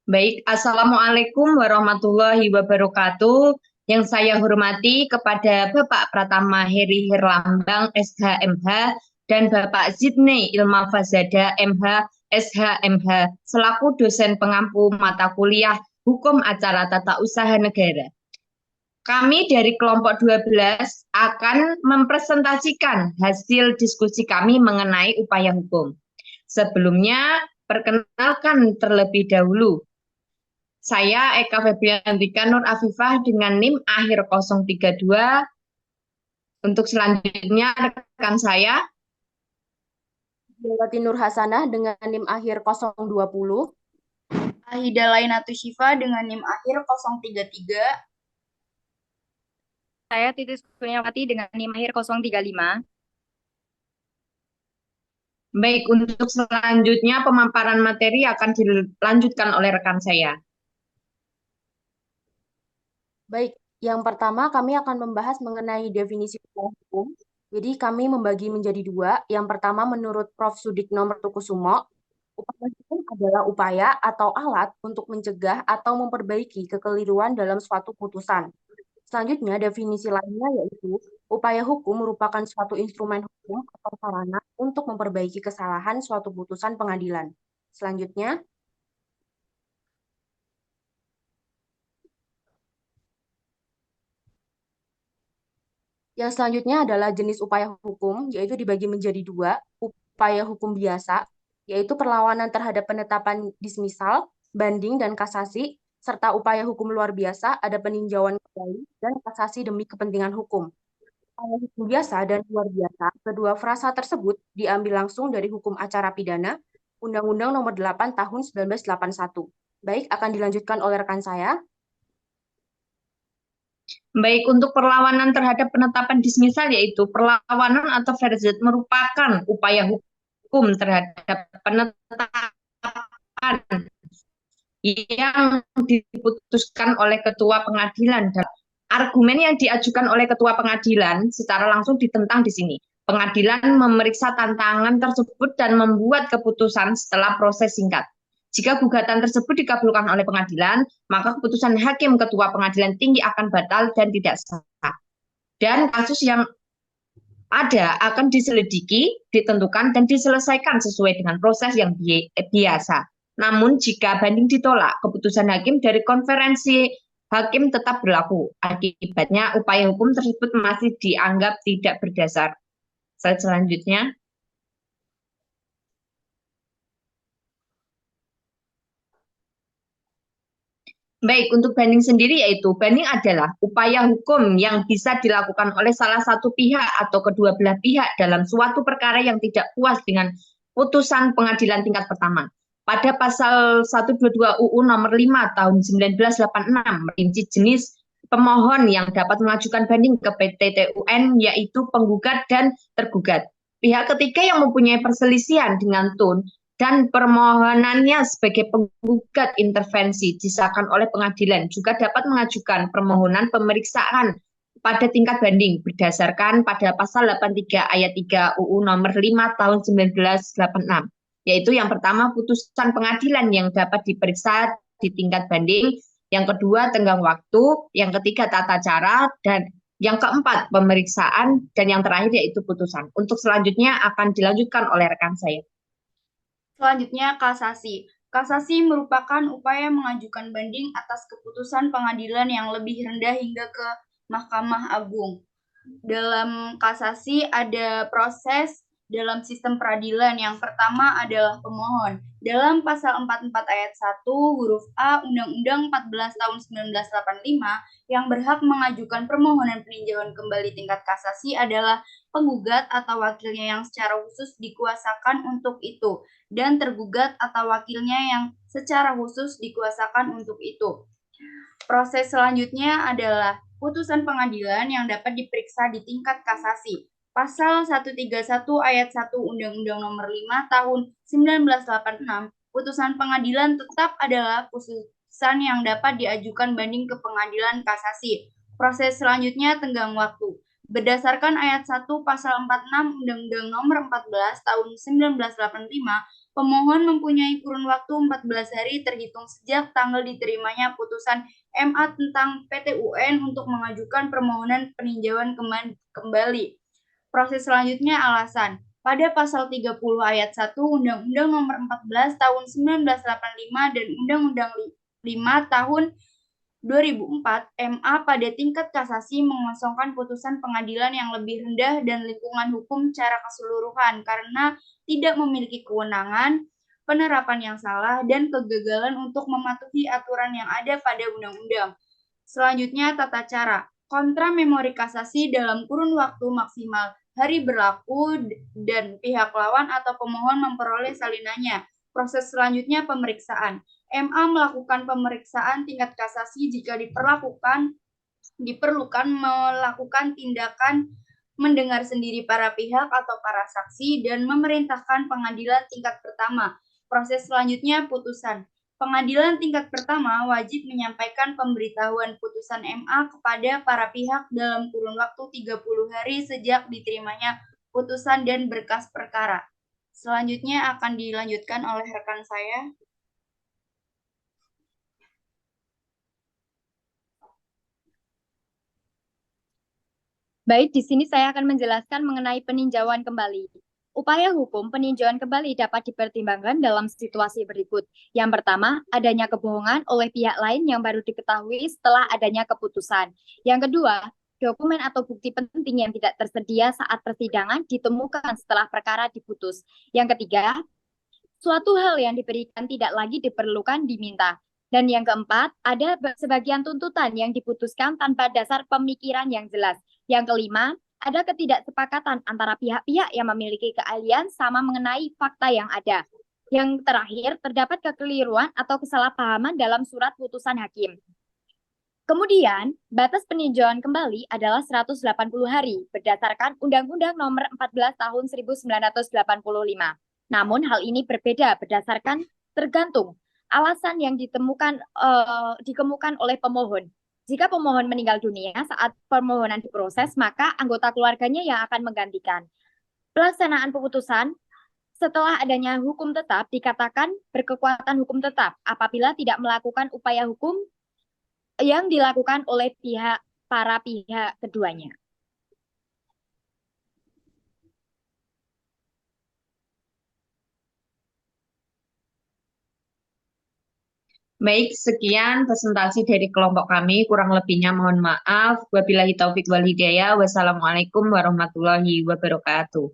Baik, Assalamualaikum warahmatullahi wabarakatuh. Yang saya hormati kepada Bapak Pratama Heri Herlambang, SHMH, dan Bapak Zidney Ilma Fazada, MH, SHMH, selaku dosen pengampu mata kuliah Hukum Acara Tata Usaha Negara. Kami dari kelompok 12 akan mempresentasikan hasil diskusi kami mengenai upaya hukum. Sebelumnya, perkenalkan terlebih dahulu. Saya Eka Febriantika Nur Afifah dengan NIM akhir 032. Untuk selanjutnya rekan saya. Dewati Nur Hasanah dengan NIM akhir 020. Ahida Lainatu Syifa dengan NIM akhir 033. Saya Titis Kurniawati dengan NIM akhir 035. Baik, untuk selanjutnya pemaparan materi akan dilanjutkan oleh rekan saya. Baik, yang pertama kami akan membahas mengenai definisi upaya hukum. Jadi kami membagi menjadi dua. Yang pertama menurut Prof. Sudikno Mertokusumo, upaya hukum adalah upaya atau alat untuk mencegah atau memperbaiki kekeliruan dalam suatu putusan. Selanjutnya, definisi lainnya yaitu upaya hukum merupakan suatu instrumen hukum atau sarana untuk memperbaiki kesalahan suatu putusan pengadilan. Selanjutnya, yang selanjutnya adalah jenis upaya hukum, yaitu dibagi menjadi dua, upaya hukum biasa, yaitu perlawanan terhadap penetapan dismisal, banding, dan kasasi, serta upaya hukum luar biasa, ada peninjauan kembali, dan kasasi demi kepentingan hukum. Upaya hukum biasa dan luar biasa, kedua frasa tersebut diambil langsung dari hukum acara pidana, Undang-Undang Nomor 8 Tahun 1981. Baik, akan dilanjutkan oleh rekan saya. Baik, untuk perlawanan terhadap penetapan dismisal yaitu perlawanan atau verzet merupakan upaya hukum terhadap penetapan yang diputuskan oleh ketua pengadilan. Dan argumen yang diajukan oleh ketua pengadilan secara langsung ditentang di sini. Pengadilan memeriksa tantangan tersebut dan membuat keputusan setelah proses singkat. Jika gugatan tersebut dikabulkan oleh pengadilan, maka keputusan hakim ketua pengadilan tinggi akan batal dan tidak sah. Dan kasus yang ada akan diselidiki, ditentukan, dan diselesaikan sesuai dengan proses yang biasa. Namun jika banding ditolak, keputusan hakim dari konferensi hakim tetap berlaku. Akibatnya upaya hukum tersebut masih dianggap tidak berdasar. Slide selanjutnya. Baik, untuk banding sendiri yaitu banding adalah upaya hukum yang bisa dilakukan oleh salah satu pihak atau kedua belah pihak dalam suatu perkara yang tidak puas dengan putusan pengadilan tingkat pertama. Pada pasal 122 UU nomor 5 tahun 1986 merinci jenis pemohon yang dapat mengajukan banding ke PT-TUN yaitu penggugat dan tergugat. Pihak ketiga yang mempunyai perselisihan dengan tun dan permohonannya sebagai penggugat intervensi disahkan oleh pengadilan juga dapat mengajukan permohonan pemeriksaan pada tingkat banding berdasarkan pada pasal 83 ayat 3 UU nomor 5 tahun 1986, yaitu yang pertama putusan pengadilan yang dapat diperiksa di tingkat banding, yang kedua tenggang waktu, yang ketiga tata cara, dan yang keempat pemeriksaan, dan yang terakhir yaitu putusan. Untuk selanjutnya akan dilanjutkan oleh rekan saya. Selanjutnya, kasasi. Kasasi merupakan upaya mengajukan banding atas keputusan pengadilan yang lebih rendah hingga ke Mahkamah Agung. Dalam kasasi ada proses dalam sistem peradilan. Yang pertama adalah pemohon. Dalam pasal 44 ayat 1 huruf A Undang-Undang 14 tahun 1985, yang berhak mengajukan permohonan peninjauan kembali tingkat kasasi adalah penggugat atau wakilnya yang secara khusus dikuasakan untuk itu, dan tergugat atau wakilnya yang secara khusus dikuasakan untuk itu. Proses selanjutnya adalah putusan pengadilan yang dapat diperiksa di tingkat kasasi. Pasal 131 ayat 1 Undang-Undang Nomor 5 Tahun 1986, putusan pengadilan tetap adalah putusan yang dapat diajukan banding ke pengadilan kasasi. Proses selanjutnya tenggang waktu. Berdasarkan ayat 1 pasal 46 Undang-Undang Nomor 14 Tahun 1985, Pemohon mempunyai kurun waktu 14 hari terhitung sejak tanggal diterimanya putusan MA tentang PT UN untuk mengajukan permohonan peninjauan kembali. Proses selanjutnya alasan. Pada pasal 30 ayat 1 Undang-Undang Nomor 14 Tahun 1985 dan Undang-Undang 5 Tahun 2004, MA pada tingkat kasasi mengosongkan putusan pengadilan yang lebih rendah dan lingkungan hukum secara keseluruhan karena tidak memiliki kewenangan, penerapan yang salah, dan kegagalan untuk mematuhi aturan yang ada pada undang-undang. Selanjutnya, tata cara. Kontra memori kasasi dalam kurun waktu maksimal hari berlaku dan pihak lawan atau pemohon memperoleh salinannya. Proses selanjutnya pemeriksaan. MA melakukan pemeriksaan tingkat kasasi jika diperlukan melakukan tindakan mendengar sendiri para pihak atau para saksi dan memerintahkan pengadilan tingkat pertama. Proses selanjutnya putusan. Pengadilan tingkat pertama wajib menyampaikan pemberitahuan putusan MA kepada para pihak dalam kurun waktu 30 hari sejak diterimanya putusan dan berkas perkara. Selanjutnya akan dilanjutkan oleh rekan saya. Baik, di sini saya akan menjelaskan mengenai peninjauan kembali. Upaya hukum peninjauan kembali dapat dipertimbangkan dalam situasi berikut. Yang pertama, adanya kebohongan oleh pihak lain yang baru diketahui setelah adanya keputusan. Yang kedua, dokumen atau bukti penting yang tidak tersedia saat persidangan ditemukan setelah perkara diputus. Yang ketiga, suatu hal yang diberikan tidak lagi diperlukan diminta. Dan yang keempat, ada sebagian tuntutan yang diputuskan tanpa dasar pemikiran yang jelas. Yang kelima, ada ketidaksepakatan antara pihak-pihak yang memiliki keahlian sama mengenai fakta yang ada. Yang terakhir, terdapat kekeliruan atau kesalahpahaman dalam surat putusan hakim. Kemudian, batas peninjauan kembali adalah 180 hari berdasarkan Undang-Undang Nomor 14 Tahun 1985. Namun hal ini berbeda berdasarkan tergantung alasan yang dikemukakan oleh pemohon. Jika pemohon meninggal dunia saat permohonan diproses, maka anggota keluarganya yang akan menggantikan. Pelaksanaan putusan setelah adanya hukum tetap dikatakan berkekuatan hukum tetap apabila tidak melakukan upaya hukum yang dilakukan oleh para pihak keduanya. Baik, sekian presentasi dari kelompok kami. Kurang lebihnya mohon maaf. Wabillahi taufik wal hidayah. Wassalamualaikum warahmatullahi wabarakatuh.